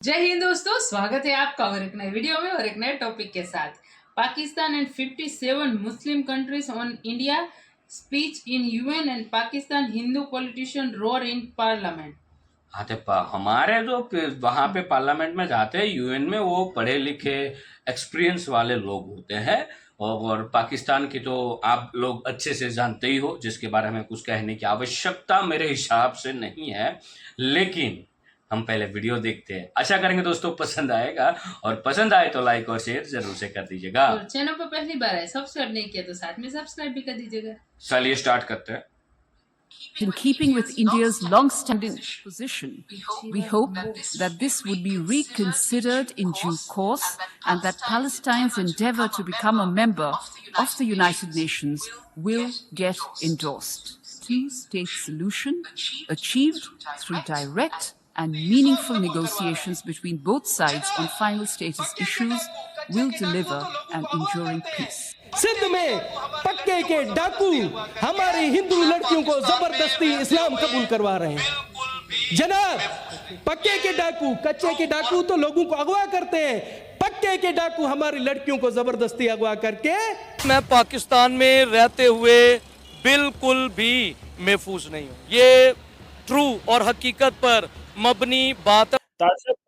जय हिंद दोस्तों, स्वागत है आपका और एक नए वीडियो में और एक नए टॉपिक के साथ। Pakistan and 57 Muslim countries on India speech in UN and Pakistan Hindu politician roar in parliament. हाँ तो हमारे जो वहाँ पे पार्लियामेंट में जाते हैं यूएन में, वो पढ़े लिखे एक्सपीरियंस वाले लोग होते हैं। और पाकिस्तान की तो आप लोग अच्छे से जानते ही हो, जिसके बारे में कुछ कहने की आवश्यकता मेरे हिसाब से नहीं है। लेकिन हम पहले वीडियो देखते हैं, आशा करेंगे दोस्तों पसंद आएगा, और पसंद आए तो लाइक और शेयर जरूर से कर दीजिएगा। और चैनल पर पहली बार है, सब्सक्राइब नहीं किया तो साथ में सब्सक्राइब भी कर दीजिएगा। चलिए स्टार्ट करते हैं। In keeping with India's long-standing position, we hope that this would be reconsidered in due course and that Palestine's endeavor to become a member of the United Nations will get endorsed. Two-state solution achieved through direct and meaningful negotiations between both sides on final status issues will deliver an enduring peace. Sindh में पक्के के डाकू हमारी हिंदू लड़कियों को जबरदस्ती इस्लाम कबूल करवा रहे हैं। जनाब, पक्के के डाकू, कच्चे के डाकू तो लोगों को अगवा करते हैं, पक्के के डाकू हमारी लड़कियों को जबरदस्ती अगवा करके। मैं पाकिस्तान में रहते हुए बिल्कुल भी महफूज नहीं हूँ। ये ट्रू और हकीकत पर मबनी बात।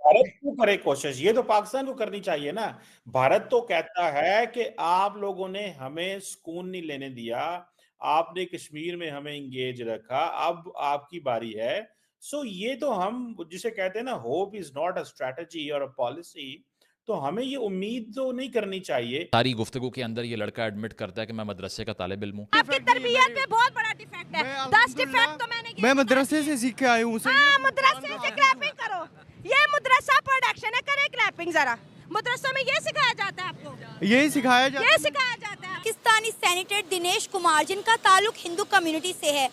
भारत क्यों करे कोशिश? ये तो पाकिस्तान को करनी चाहिए ना। भारत तो कहता है कि आप लोगों ने हमें सुकून नहीं लेने दिया, आपने कश्मीर में हमें इंगेज रखा, अब आपकी बारी है। सो ये तो हम जिसे कहते हैं ना, hope is not a strategy और अ पॉलिसी, तो हमें ये उम्मीद तो नहीं करनी चाहिए। सारी गुफ्तगू के अंदर ये लड़का एडमिट करता है कि मैं मदरसे का तालिब इल्म हूँ। आपकी तरबियत पे बहुत बड़ा डिफेक्ट है। 10 डिफेक्ट तो मैं मदरसे से सीख के आई हूँ। हाँ, मदरसे से क्लैपिंग करो। ये मदरसा प्रोडक्शन है, करे क्लैपिंग जरा। मदरसों में ये सिखाया जाता है आपको? यही सिखाया जाता है। ये सिखाया जाता है। पाकिस्तानी सेनेटर दिनेश कुमार, जिनका ताल्लुक हिंदू कम्युनिटी से है,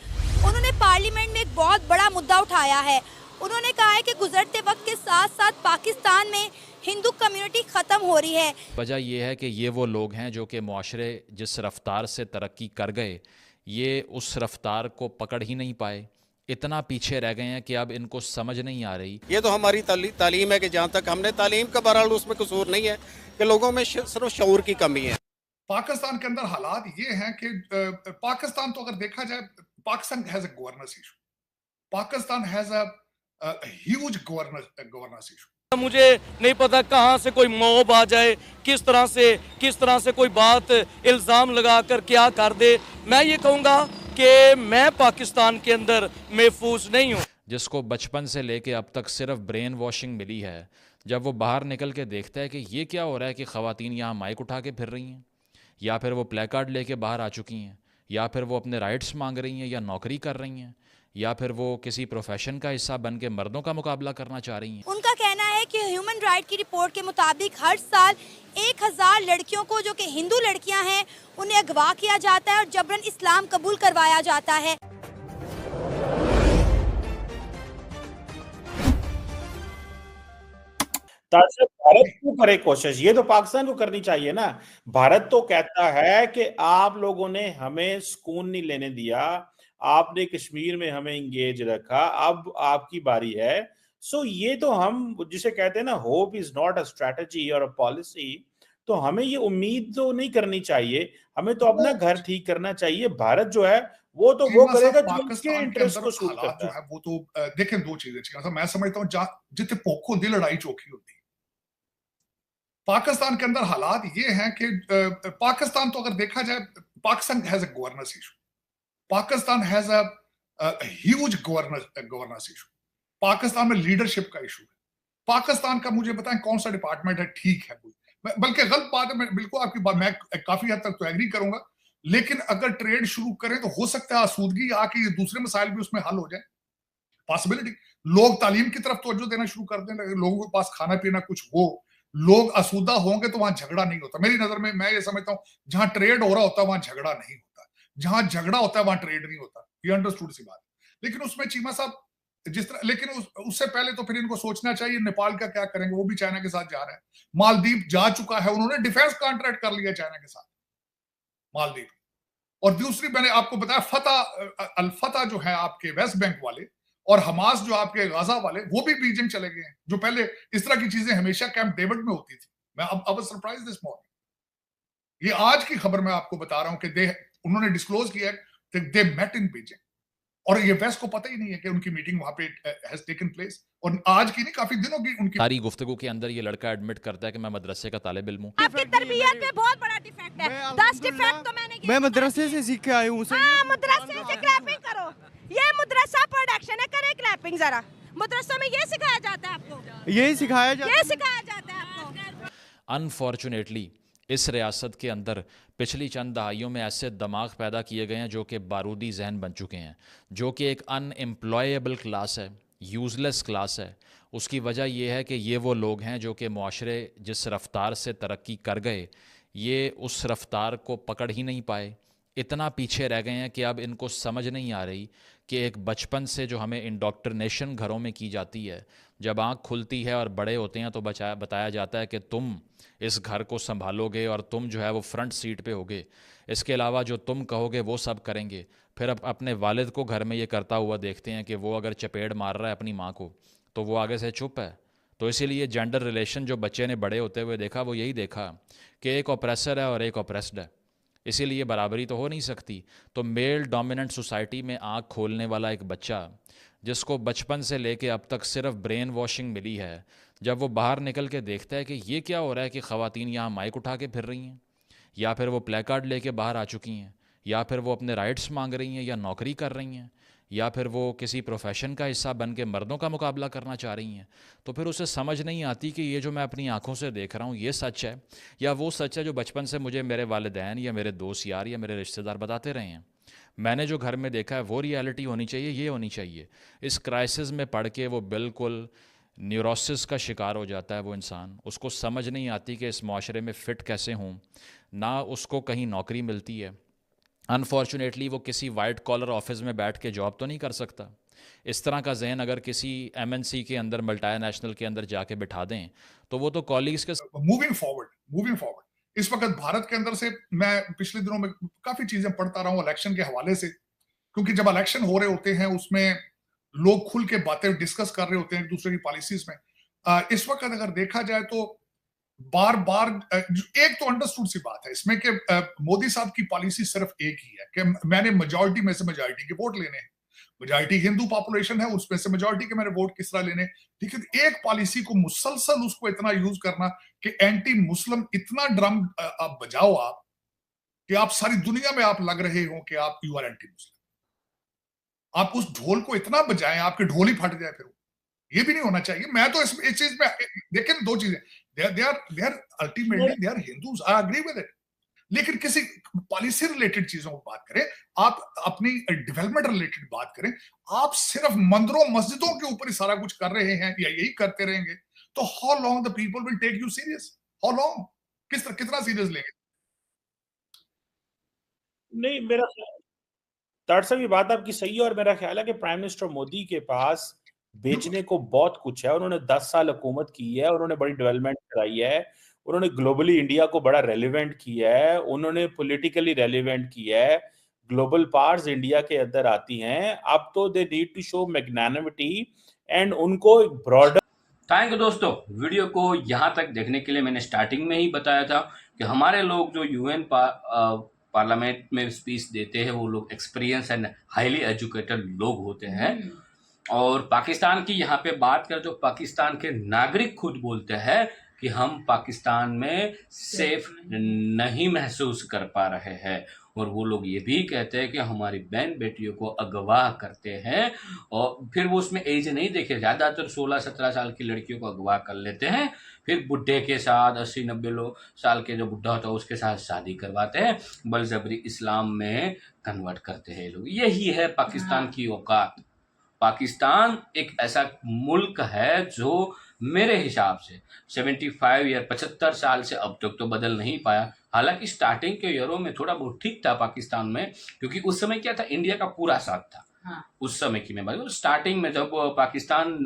उन्होंने पार्लियामेंट में एक बहुत बड़ा मुद्दा उठाया है। उन्होंने कहा है कि गुजरते वक्त के साथ साथ पाकिस्तान में हिंदू कम्युनिटी खत्म हो रही है। वजह यह है कि ये वो लोग हैं जो कि मुआशरे जिस रफ्तार से तरक्की कर गए, ये उस रफ्तार को पकड़ ही नहीं पाए, इतना पीछे रह गए हैं कि अब इनको समझ नहीं आ रही। ये तो हमारी तालीम है कि जहाँ तक हमने तालीम का बहरहाल उसमें कसूर नहीं है कि लोगों में सिर्फ शऊर की कमी है। पाकिस्तान के अंदर हालात ये हैं कि पाकिस्तान तो अगर देखा जाए, Pakistan has a governance issue, Pakistan has a huge governance issue. मुझे नहीं पता कहाँ से कोई मौब आ जाए, किस तरह से कोई बात इल्जाम लगाकर क्या कर दे। मैं ये कहूँगा कि मैं पाकिस्तान के अंदर महफूज नहीं हूँ। जिसको बचपन से लेके अब तक सिर्फ ब्रेन वॉशिंग मिली है, जब वो बाहर निकल के देखता है कि ये क्या हो रहा है कि ख़वातीन यहाँ माइक उठा के फिर रही हैं, या फिर वो प्ले कार्ड लेके बाहर आ चुकी हैं, या फिर वो अपने राइट्स मांग रही हैं या नौकरी कर रही हैं, या फिर वो किसी प्रोफेशन का हिस्सा बन के मर्दों का मुकाबला करना चाह रही हैं। उनका कहना है कि ह्यूमन राइट की रिपोर्ट के मुताबिक हर साल 1000 लड़कियों को, जो कि हिंदू लड़कियां हैं, उन्हें अगवा किया जाता है और जबरन इस्लाम कबूल करवाया जाता है। भारत क्यों करे कोशिश? ये तो पाकिस्तान को करनी चाहिए ना। भारत तो कहता है कि आप लोगों ने हमें सुकून नहीं लेने दिया, आपने कश्मीर में हमें इंगेज रखा, अब आपकी बारी है। सो ये तो हम जिसे कहते हैं ना, hope is not a strategy और अ पॉलिसी, तो हमें ये उम्मीद तो नहीं करनी चाहिए। हमें तो अपना घर ठीक करना चाहिए। भारत जो है वो तो वो करेगा जो उसके इंटरेस्ट को सूट करता है। वो तो देखें, दो चीजें चाहिए। मैं समझता हूँ जितने पोख होती लड़ाई चौकी होती। पाकिस्तान के अंदर हालात ये हैं कि पाकिस्तान तो अगर देखा जाए, Pakistan has a governance issue, Pakistan has a huge governance issue. Pakistan में लीडरशिप का इशू है। पाकिस्तान का मुझे बताएं कौन सा डिपार्टमेंट है ठीक है, बल्कि गलत बात है, मैं बिल्कुल आपकी बात मैं काफी हद तक तो एग्री करूंगा, लेकिन अगर ट्रेड शुरू करें तो हो सकता है आसूदगी आके ये दूसरे मसाइल भी उसमें हल हो जाए। पॉसिबिलिटी, लोग तालीम की तरफ तवज्जो देना शुरू कर दें, लोगों के पास खाना पीना कुछ हो, लोग आसूदा होंगे तो वहां झगड़ा नहीं होता। मेरी नजर में मैं ये समझता हूं, जहां ट्रेड हो रहा होता है वहां झगड़ा नहीं होता, जहां झगड़ा होता है वहां ट्रेड नहीं होता। ये अंडरस्टूड सी बात। लेकिन उसमें चीमा साहब जिस तरह, लेकिन उससे पहले तो फिर इनको सोचना चाहिए नेपाल का क्या करेंगे। वो भी चाइना के साथ जा रहा है, मालदीव जा चुका है, उन्होंने डिफेंस कॉन्ट्रैक्ट कर लिया चाइना के साथ, मालदीव। और दूसरी मैंने आपको बताया फतह, अल फतह जो है आपके वेस्ट बैंक वाले, और हमास जो आपके गाजा वाले वो भी बीजिंग चले गए हैं, जो पहले इस तरह की चीजें हमेशा कैंप डेविड में होती थी। मैं अब सरप्राइज दिस मॉर्निंग, ये आज की खबर मैं आपको बता रहा हूं कि उन्होंने डिस्क्लोज किया कि दे मेट इन बीजिंग, और ये वेस्ट को पता ही नहीं है कि उनकी मीटिंग वहां पे हैज टेकन प्लेस, और आज की नहीं काफी दिनों की उनकी सारी गुफ्तगू के अंदर ये लड़का एडमिट करता है कि मैं मदरसे का तालिब इल्म हूँ। आपकी तरबियत में बहुत बड़ा डिफेक्ट है। 10 डिफेक्ट तो मैंने मैं मदरसे से सीख के आया हूँ। हाँ, मदरसे से क्लैपिंग करो, ये मदरसा प्रोडक्शन है, करे क्लैपिंग जरा। मदरसों में ये सिखाया जाता है आपको, यही सिखाया ये सिखाया जाता है आपको। अनफॉर्चुनेटली इस रियासत के अंदर पिछली चंद दहाइयों में ऐसे दिमाग पैदा किए गए हैं जो कि बारूदी जहन बन चुके हैं, जो कि एक अनएम्प्लॉयबल क्लास है, यूज़लेस क्लास है। उसकी वजह यह है कि ये वो लोग हैं जो कि मुआशरे जिस रफ्तार से तरक्की कर गए, ये उस रफ्तार को पकड़ ही नहीं पाए। इतना पीछे रह गए हैं कि अब इनको समझ नहीं आ रही कि एक बचपन से जो हमें इंडोक्ट्रिनेशन घरों में की जाती है, जब आँख खुलती है और बड़े होते हैं तो बताया जाता है कि तुम इस घर को संभालोगे और तुम जो है वो फ्रंट सीट पे होगे, इसके अलावा जो तुम कहोगे वो सब करेंगे। फिर अब अपने वालिद को घर में ये करता हुआ देखते हैं कि वो अगर चपेट मार रहा है अपनी माँ को तो वो आगे से चुप है। तो इसीलिए जेंडर रिलेशन जो बच्चे ने बड़े होते हुए देखा वो यही देखा कि एक ऑप्रेसर है और एक ऑप्रेस्ड है, इसीलिए बराबरी तो हो नहीं सकती। तो मेल डोमिनेंट सोसाइटी में आँख खोलने वाला एक बच्चा जिसको बचपन से लेके अब तक सिर्फ ब्रेन वॉशिंग मिली है, जब वो बाहर निकल के देखता है कि ये क्या हो रहा है कि ख़वातीन यहाँ माइक उठा के फिर रही हैं, या फिर वो प्ले कार्ड लेके बाहर आ चुकी हैं, या फिर वो अपने राइट्स मांग रही हैं या नौकरी कर रही हैं, या फिर वो किसी प्रोफेशन का हिस्सा बन के मर्दों का मुकाबला करना चाह रही हैं, तो फिर उसे समझ नहीं आती कि ये जो मैं अपनी आंखों से देख रहा हूँ ये सच है या वो सच है जो बचपन से मुझे मेरे वालिदैन या मेरे दोस्त यार या मेरे रिश्तेदार बताते रहे हैं। मैंने जो घर में देखा है वो रियलिटी होनी चाहिए, ये होनी चाहिए। इस क्राइसिस में पढ़ के वो बिल्कुल न्यूरोसिस का शिकार हो जाता है वो इंसान। उसको समझ नहीं आती कि इस माशरे में फ़िट कैसे हूँ, ना उसको कहीं नौकरी मिलती है। अनफॉर्चुनेटली वो किसी वाइट कॉलर ऑफिस में बैठ के जॉब तो नहीं कर सकता। इस तरह का जहन अगर किसी MNC के अंदर, मल्टीनेशनल के अंदर जाके बिठा दें तो वो तो कॉलीग्स के मूविंग फॉरवर्ड इस वक्त भारत के अंदर से मैं पिछले दिनों में काफी चीजें पढ़ता रहा हूँ इलेक्शन के हवाले से, क्योंकि जब इलेक्शन हो रहे होते हैं उसमें लोग खुल के बातें डिस्कस कर रहे होते हैं एक दूसरे की पॉलिसीज में। इस वक्त अगर देखा जाए तो बार बार एक तो अंडरस्टूड सी बात है इसमें कि मोदी साहब की पॉलिसी सिर्फ एक ही है कि मैंने मेजॉरिटी में से मेजॉरिटी के वोट लेने हैं, मेजॉरिटी हिंदू पॉपुलेशन है उसमें से मेजॉरिटी के मैंने वोट किस तरह लेने। लेकिन एक पॉलिसी को मुसलसल उसको इतना यूज करना कि एंटी मुस्लिम इतना ड्रम आप बजाओ आप कि आप सारी दुनिया में आप लग रहे हो कि आप यू आर एंटी मुस्लिम। आप उस ढोल को इतना बजाएं आपके ढोल ही फट जाए, फिर ये भी नहीं होना चाहिए। मैं तो इस चीज में देखिए दो चीजें, they are ultimately they are Hindus, I agree with it, लेकिन किसी पॉलिसी रिलेटेड चीजों को बात करें, आप अपनी डेवलपमेंट रिलेटेड बात करें, आप सिर्फ मंदिरों मस्जिदों के ऊपर ही सारा कुछ कर रहे हैं या यही करते रहेंगे तो how long the people will take you serious, how long, कितना सीरियस लेंगे? नहीं, मेरा ताड़ साहब ये बात आपकी सही है और मेरा ख्याल है कि प्राइम मिनिस्टर मोदी के पास बेचने को बहुत कुछ है। उन्होंने 10 साल हुकूमत की है, उन्होंने बड़ी डेवलपमेंट कराई है, उन्होंने ग्लोबली इंडिया को बड़ा रेलिवेंट किया है, उन्होंने पॉलिटिकली रेलिवेंट किया है, ग्लोबल पावर्स इंडिया के अंदर आती हैं। अब तो they need to show magnanimity and उनको एक ब्रॉडर। थैंक यू दोस्तों, वीडियो को यहाँ तक देखने के लिए मैंने स्टार्टिंग में ही बताया था कि हमारे लोग जो UN पार्लियामेंट में स्पीच देते हैं वो लोग एक्सपीरियंस एंड हाईली एजुकेटेड लोग होते हैं। और पाकिस्तान की यहाँ पे बात करें तो पाकिस्तान के नागरिक खुद बोलते हैं कि हम पाकिस्तान में सेफ नहीं महसूस कर पा रहे हैं, और वो लोग ये भी कहते हैं कि हमारी बहन बेटियों को अगवा करते हैं और फिर वो उसमें एज नहीं देखे, ज़्यादातर 16-17 साल की लड़कियों को अगवा कर लेते हैं, फिर बुढ़े के साथ 80-90 साल के जो बुढ़ा होता है उसके साथ शादी करवाते हैं, बलजबरी इस्लाम में कन्वर्ट करते हैं लोग। यही है पाकिस्तान की औकात। पाकिस्तान एक ऐसा मुल्क है जो मेरे हिसाब से 75 या 75 साल से अब तक तो बदल नहीं पाया। हालांकि स्टार्टिंग के ईयरों में थोड़ा बहुत ठीक था पाकिस्तान में, क्योंकि उस समय क्या था, इंडिया का पूरा साथ था। उस समय की मैं बात करूं, स्टार्टिंग में जब पाकिस्तान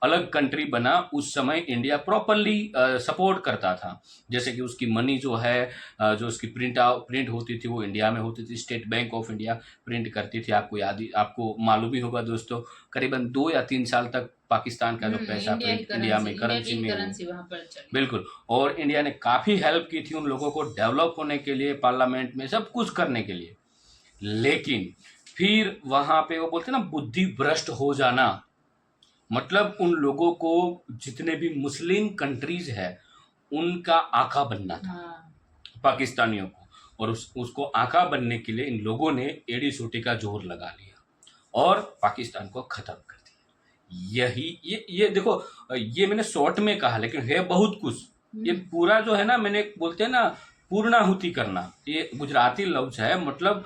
अलग कंट्री बना उस समय इंडिया प्रॉपरली सपोर्ट करता था। जैसे कि उसकी मनी जो है जो उसकी प्रिंट होती थी वो इंडिया में होती थी, state bank of India print करती थी। आपको मालूम ही होगा दोस्तों, करीबन 2 या 3 साल तक पाकिस्तान का जो पैसा प्रिंट इंडिया में करेंसी में वहाँ पर चली। बिल्कुल, और इंडिया ने काफ़ी हेल्प की थी उन लोगों को डेवलप होने के लिए, पार्लियामेंट में सब कुछ करने के लिए। लेकिन फिर वहाँ पे वो बोलते हैं ना, बुद्धि भ्रष्ट हो जाना, मतलब उन लोगों को जितने भी मुस्लिम कंट्रीज है उनका आका बनना था पाकिस्तानियों को, और उसको आका बनने के लिए इन लोगों ने एड़ी सोटी का जोर लगा लिया और पाकिस्तान को खत्म कर दिया। ये देखो, ये मैंने शॉर्ट में कहा, लेकिन है बहुत कुछ। ये पूरा जो है ना, मैंने बोलते हैं ना पूर्णाहुति करना, ये गुजराती लफ्ज है, मतलब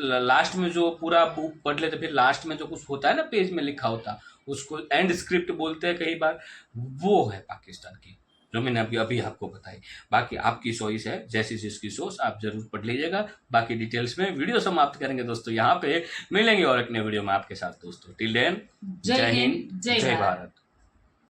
लास्ट में जो पूरा बुक पढ़ लेते फिर लास्ट में जो कुछ होता है ना पेज में लिखा होता, उसको एंड स्क्रिप्ट बोलते हैं कई बार, वो है पाकिस्तान की, जो मैंने अभी आपको बताई। बाकी आपकी चॉइस है, जैसी जिसकी सोच, आप जरूर पढ़ लीजिएगा। बाकी डिटेल्स में वीडियो समाप्त करेंगे दोस्तों, यहाँ पे मिलेंगे और एक नए वीडियो में आपके साथ दोस्तों। टिल देन, जय हिंद, जय भारत।